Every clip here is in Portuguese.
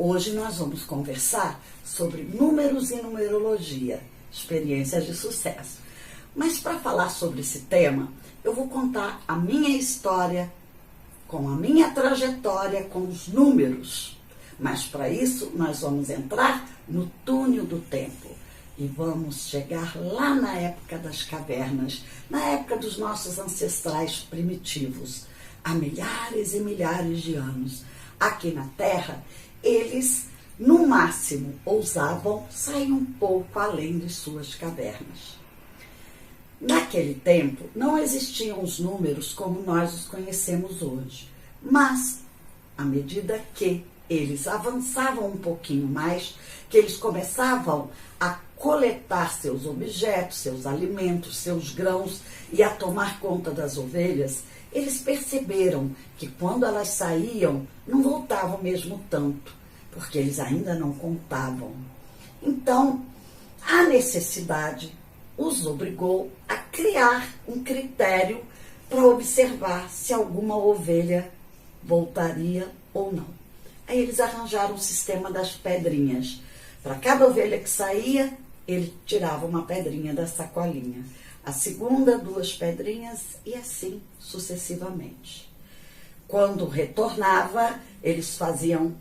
Hoje nós vamos conversar sobre números e numerologia, experiências de sucesso. Mas para falar sobre esse tema, eu vou contar a minha história, com a minha trajetória com os números. Mas para isso nós vamos entrar no túnel do tempo e vamos chegar lá na época das cavernas, na época dos nossos ancestrais primitivos, há milhares e milhares de anos. Aqui na Terra, eles, no máximo, ousavam sair um pouco além de suas cavernas. Naquele tempo, não existiam os números como nós os conhecemos hoje, mas, à medida que eles avançavam um pouquinho mais, que eles começavam a coletar seus objetos, seus alimentos, seus grãos e a tomar conta das ovelhas, eles perceberam que quando elas saíam, não voltavam mesmo tanto, porque eles ainda não contavam. Então, a necessidade os obrigou a criar um critério para observar se alguma ovelha voltaria ou não. Aí eles arranjaram o sistema das pedrinhas. Para cada ovelha que saía, ele tirava uma pedrinha da sacolinha. A segunda, 2 pedrinhas e assim sucessivamente. Quando retornava, eles faziam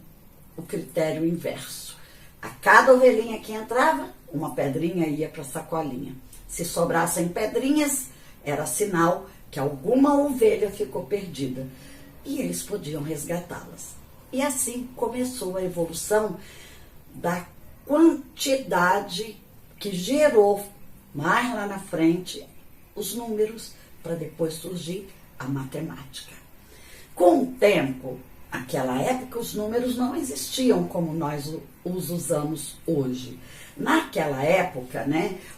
o critério inverso. A cada ovelhinha que entrava, uma pedrinha ia para a sacolinha. Se sobrassem pedrinhas, era sinal que alguma ovelha ficou perdida e eles podiam resgatá-las. E assim começou a evolução da quantidade que gerou mais lá na frente os números, para depois surgir a matemática. Com o tempo, naquela época, os números não existiam como nós os usamos hoje. Naquela época,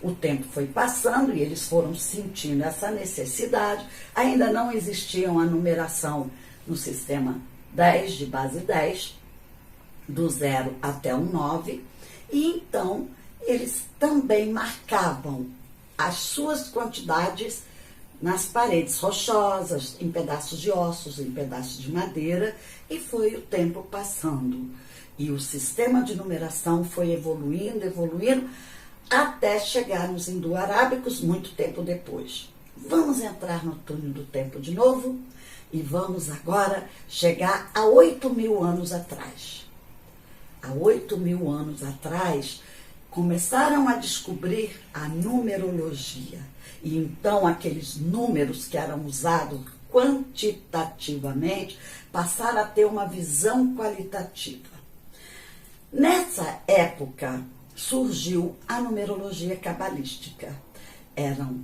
o tempo foi passando e eles foram sentindo essa necessidade. Ainda não existiam a numeração no sistema 10, de base 10, do 0 até o 9, e então eles também marcavam as suas quantidades nas paredes rochosas, em pedaços de ossos, em pedaços de madeira, e foi o tempo passando. E o sistema de numeração foi evoluindo, até chegar nos indo-arábicos muito tempo depois. Vamos entrar no túnel do tempo de novo e vamos agora chegar a 8.000 anos atrás. Há 8.000 anos atrás, começaram a descobrir a numerologia. E então aqueles números que eram usados quantitativamente passaram a ter uma visão qualitativa. Nessa época surgiu a numerologia cabalística. Eram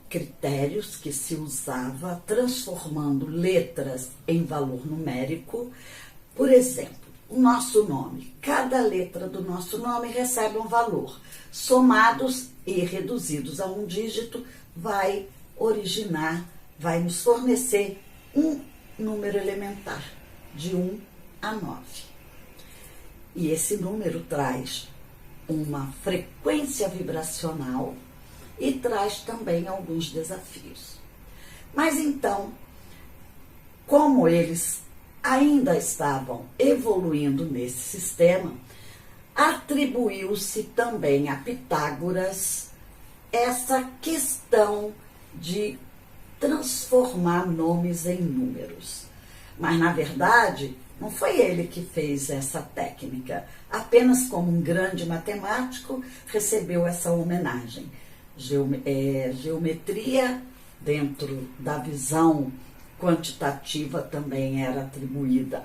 critérios que se usava transformando letras em valor numérico. Por exemplo, o nosso nome. Cada letra do nosso nome recebe um valor. Somados e reduzidos a um dígito, vai nos fornecer um número elementar, de 1 a 9. E esse número traz uma frequência vibracional e traz também alguns desafios. Mas então, como eles ainda estavam evoluindo nesse sistema, atribuiu-se também a Pitágoras essa questão de transformar nomes em números. Mas, na verdade, não foi ele que fez essa técnica. Apenas como um grande matemático recebeu essa homenagem. Geometria, dentro da visão quantitativa, também era atribuída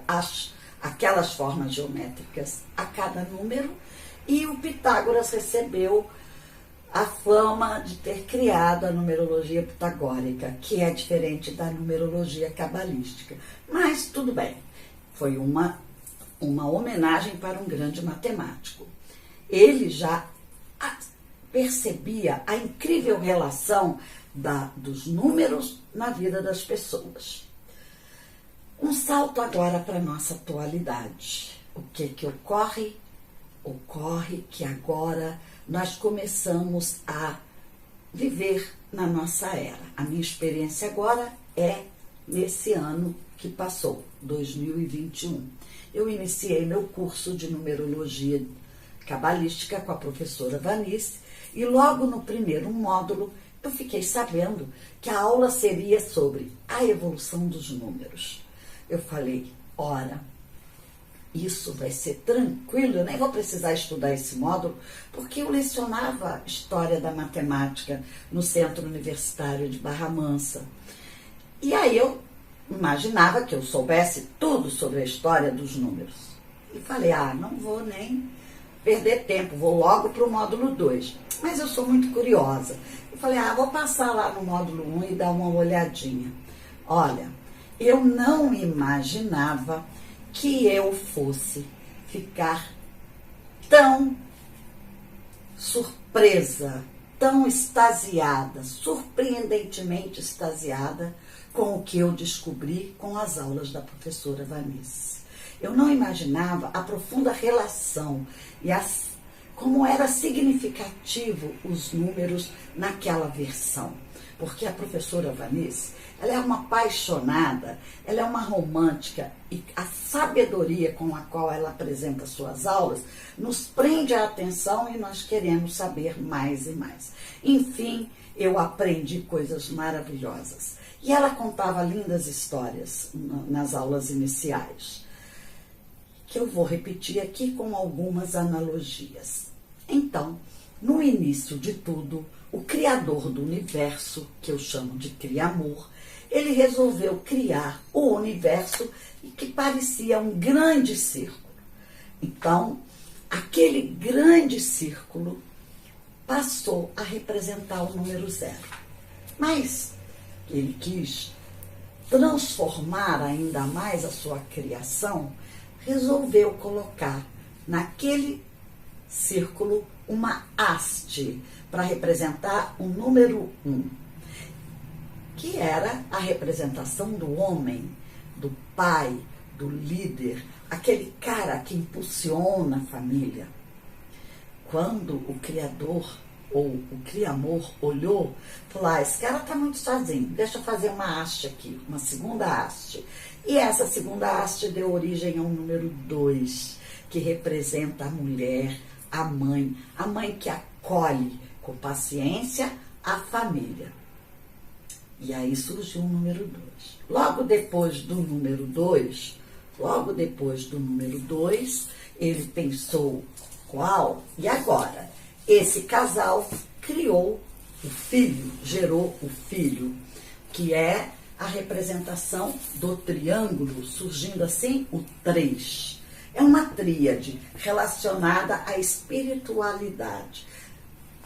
aquelas formas geométricas a cada número, e o Pitágoras recebeu a fama de ter criado a numerologia pitagórica, que é diferente da numerologia cabalística. Mas tudo bem, foi uma homenagem para um grande matemático. Ele já percebia a incrível relação dos números na vida das pessoas. Um salto agora para a nossa atualidade. O que ocorre? Ocorre que agora nós começamos a viver na nossa era. A minha experiência agora é nesse ano que passou, 2021. Eu iniciei meu curso de numerologia cabalística com a professora Vanice e logo no primeiro módulo eu fiquei sabendo que a aula seria sobre a evolução dos números. Eu falei, ora, isso vai ser tranquilo, eu nem vou precisar estudar esse módulo, porque eu lecionava História da Matemática no Centro Universitário de Barra Mansa. E aí eu imaginava que eu soubesse tudo sobre a história dos números. E falei, não vou nem perder tempo, vou logo para o módulo 2. Mas eu sou muito curiosa. Eu falei, vou passar lá no módulo 1 e dar uma olhadinha. Olha, eu não imaginava que eu fosse ficar tão surpresa, tão extasiada, surpreendentemente extasiada com o que eu descobri com as aulas da professora Vanice. Eu não imaginava a profunda relação e como era significativo os números naquela versão. Porque a professora Vanice, ela é uma apaixonada, ela é uma romântica e a sabedoria com a qual ela apresenta suas aulas nos prende a atenção e nós queremos saber mais e mais. Enfim, eu aprendi coisas maravilhosas. E ela contava lindas histórias nas aulas iniciais, que eu vou repetir aqui com algumas analogias. Então, no início de tudo, o criador do universo, que eu chamo de Criamor, ele resolveu criar o universo que parecia um grande círculo. Então, aquele grande círculo passou a representar o número 0. Mas ele quis transformar ainda mais a sua criação, resolveu colocar naquele círculo uma haste para representar o número 1, que era a representação do homem, do pai, do líder, aquele cara que impulsiona a família. Quando o Criador ou o Criamor olhou, falou, esse cara está muito sozinho, deixa eu fazer uma haste aqui, uma segunda haste. E essa segunda haste deu origem ao número 2, que representa a mulher, a mãe que acolhe com paciência a família. E aí surgiu o número 2. Logo depois do número 2, ele pensou, qual? E agora? Esse casal criou o filho, gerou o filho, que é a representação do triângulo, surgindo assim o 3. É uma tríade relacionada à espiritualidade,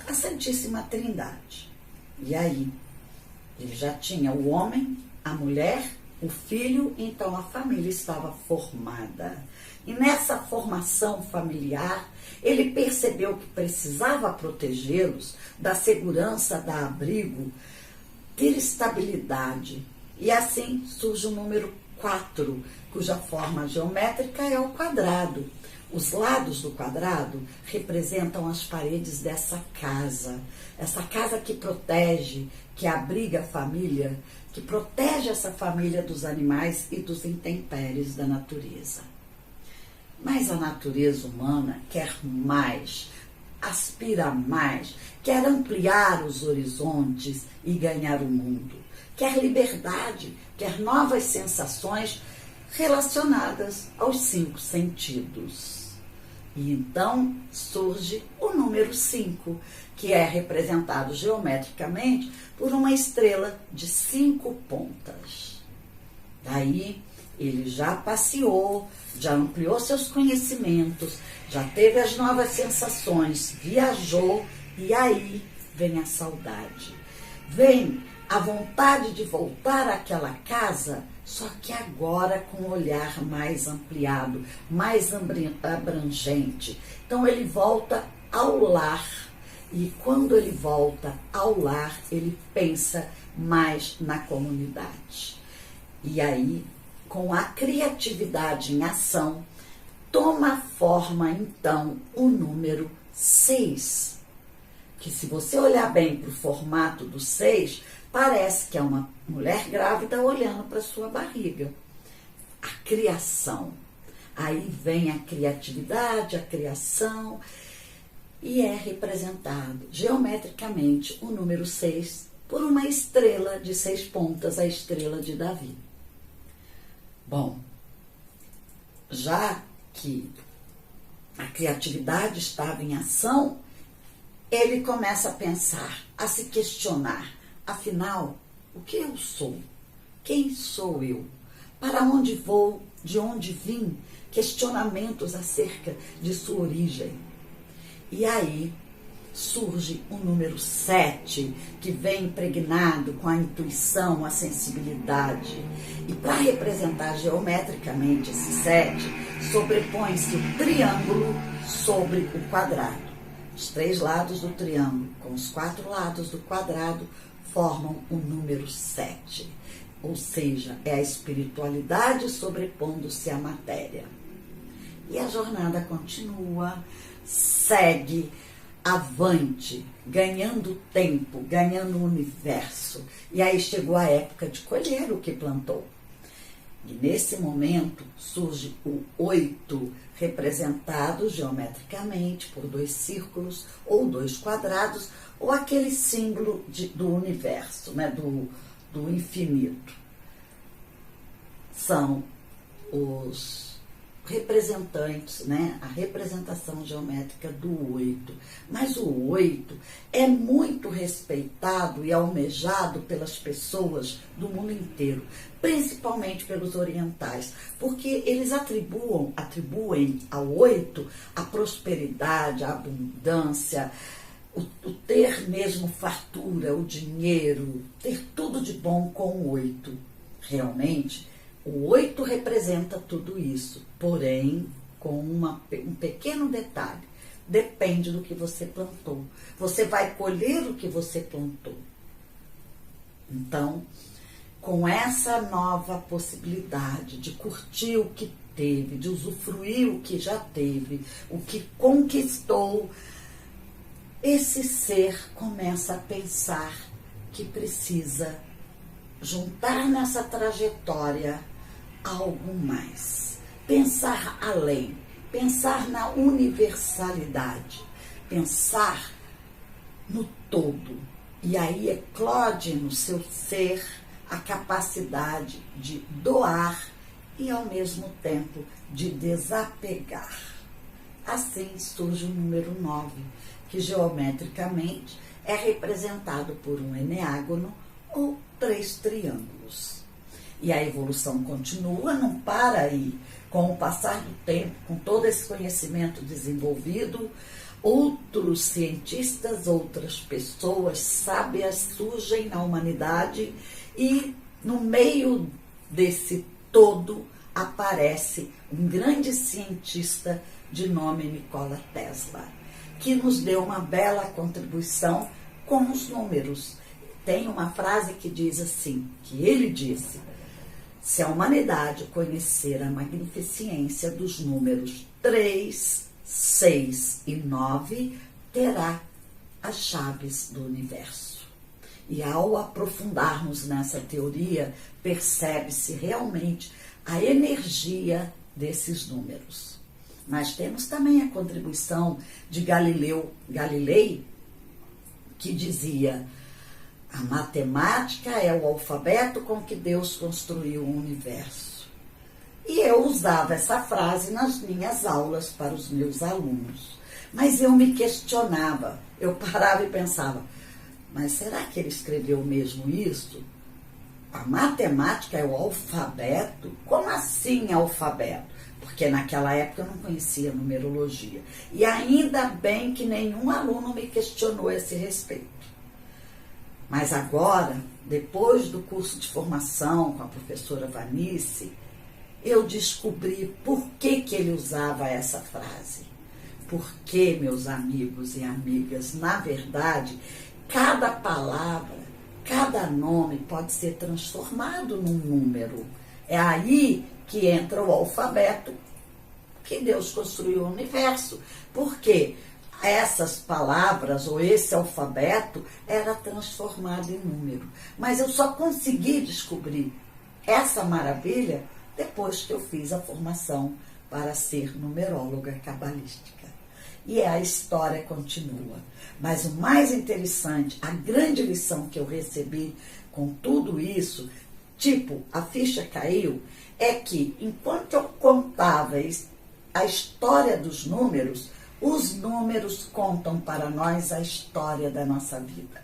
a Santíssima Trindade. E aí, ele já tinha o homem, a mulher, o filho, então a família estava formada. E nessa formação familiar, ele percebeu que precisava protegê-los da segurança, da abrigo, ter estabilidade. E assim surge o número 4, cuja forma geométrica é o quadrado. Os lados do quadrado representam as paredes dessa casa. Essa casa que protege, que abriga a família, que protege essa família dos animais e dos intempéries da natureza. Mas a natureza humana quer mais, aspira mais, quer ampliar os horizontes e ganhar o mundo. Quer liberdade, quer novas sensações relacionadas aos 5 sentidos. E então surge o número 5, que é representado geometricamente por uma estrela de 5 pontas. Daí ele já passeou, já ampliou seus conhecimentos, já teve as novas sensações, viajou e aí vem a saudade. Vem a vontade de voltar àquela casa, só que agora com um olhar mais ampliado, mais abrangente. Então ele volta ao lar e quando ele volta ao lar, ele pensa mais na comunidade. E aí, com a criatividade em ação, toma forma então o número 6. Que se você olhar bem para o formato do 6, Parece que é uma mulher grávida olhando para sua barriga. A criação. Aí vem a criatividade, a criação, e é representado geometricamente o número 6 por uma estrela de 6 pontas, a estrela de Davi. Bom, já que a criatividade estava em ação, ele começa a pensar, a se questionar, afinal, o que eu sou? Quem sou eu? Para onde vou? De onde vim? Questionamentos acerca de sua origem. E aí surge o número 7, que vem impregnado com a intuição, a sensibilidade. E para representar geometricamente esse 7, sobrepõe-se o triângulo sobre o quadrado. Os 3 lados do triângulo com os 4 lados do quadrado formam o número 7. Ou seja, é a espiritualidade sobrepondo-se à matéria. E a jornada continua, segue avante, ganhando tempo, ganhando o universo. E aí chegou a época de colher o que plantou. E nesse momento surge o 8, representado geometricamente por 2 círculos ou 2 quadrados, ou aquele símbolo do universo, né, do infinito. São os representantes, né, a representação geométrica do 8. Mas o 8 é muito respeitado e almejado pelas pessoas do mundo inteiro, principalmente pelos orientais, porque eles atribuem ao 8 a prosperidade, a abundância, o ter mesmo fartura, o dinheiro, ter tudo de bom com o 8. Realmente, o 8 representa tudo isso, porém, com um pequeno detalhe. Depende do que você plantou. Você vai colher o que você plantou. Então, com essa nova possibilidade de curtir o que teve, de usufruir o que já teve, o que conquistou, esse ser começa a pensar que precisa juntar nessa trajetória algo mais. Pensar além, pensar na universalidade, pensar no todo. E aí eclode no seu ser a capacidade de doar e, ao mesmo tempo, de desapegar. Assim surge o número 9, que geometricamente é representado por um eneágono ou 3 triângulos. E a evolução continua, não para aí. Com o passar do tempo, com todo esse conhecimento desenvolvido, outros cientistas, outras pessoas sábias surgem na humanidade e no meio desse todo aparece um grande cientista de nome Nikola Tesla, que nos deu uma bela contribuição com os números. Tem uma frase que diz assim, que ele disse: se a humanidade conhecer a magnificência dos números 3, 6 e 9, terá as chaves do universo. E ao aprofundarmos nessa teoria, percebe-se realmente a energia desses números. Mas temos também a contribuição de Galilei, que dizia: a matemática é o alfabeto com que Deus construiu o universo. E eu usava essa frase nas minhas aulas para os meus alunos. Mas eu me questionava, eu parava e pensava, mas será que ele escreveu mesmo isso? A matemática é o alfabeto? Como assim alfabeto? Porque naquela época eu não conhecia numerologia. E ainda bem que nenhum aluno me questionou esse respeito. Mas agora, depois do curso de formação com a professora Vanice, eu descobri por que ele usava essa frase. Porque, meus amigos e amigas, na verdade, cada palavra, cada nome pode ser transformado num número. É aí que entra o alfabeto que Deus construiu o universo. Porque essas palavras ou esse alfabeto era transformado em número. Mas eu só consegui descobrir essa maravilha depois que eu fiz a formação para ser numeróloga cabalística. E a história continua. Mas o mais interessante, a grande lição que eu recebi com tudo isso, tipo, a ficha caiu, é que enquanto eu contava a história dos números, os números contam para nós a história da nossa vida.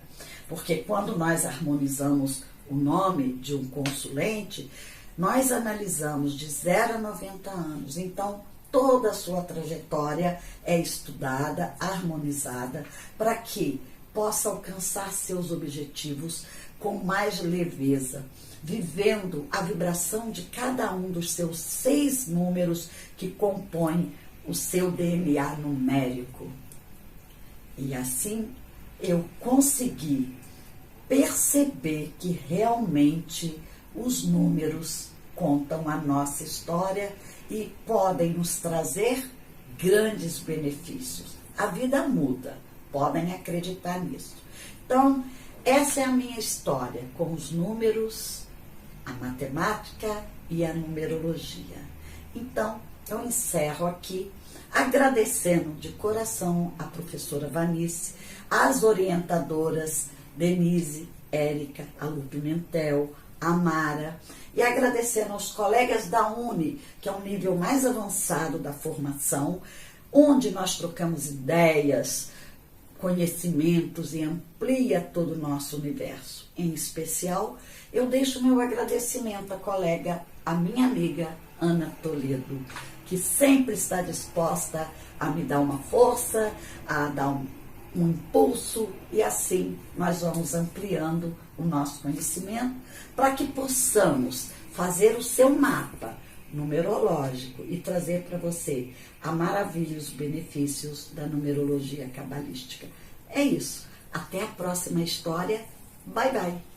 Porque quando nós harmonizamos o nome de um consulente, nós analisamos de 0 a 90 anos. Então, toda a sua trajetória é estudada, harmonizada, para que possa alcançar seus objetivos com mais leveza, vivendo a vibração de cada um dos seus 6 números que compõem o seu DNA numérico. E assim eu consegui perceber que realmente os números contam a nossa história e podem nos trazer grandes benefícios. A vida muda, podem acreditar nisso. Então, essa é a minha história com os números, a matemática e a numerologia. Então, eu encerro aqui agradecendo de coração a professora Vanice, as orientadoras Denise, Érica, a Lu Pimentel, a Mara, e agradecendo aos colegas da Uni, que é um nível mais avançado da formação, onde nós trocamos ideias, conhecimentos e amplia todo o nosso universo. Em especial, eu deixo meu agradecimento à colega, a minha amiga Ana Toledo, que sempre está disposta a me dar uma força, a dar um impulso, e assim nós vamos ampliando o nosso conhecimento para que possamos fazer o seu mapa numerológico e trazer para você a maravilha e os benefícios da numerologia cabalística. É isso. Até a próxima história. Bye, bye.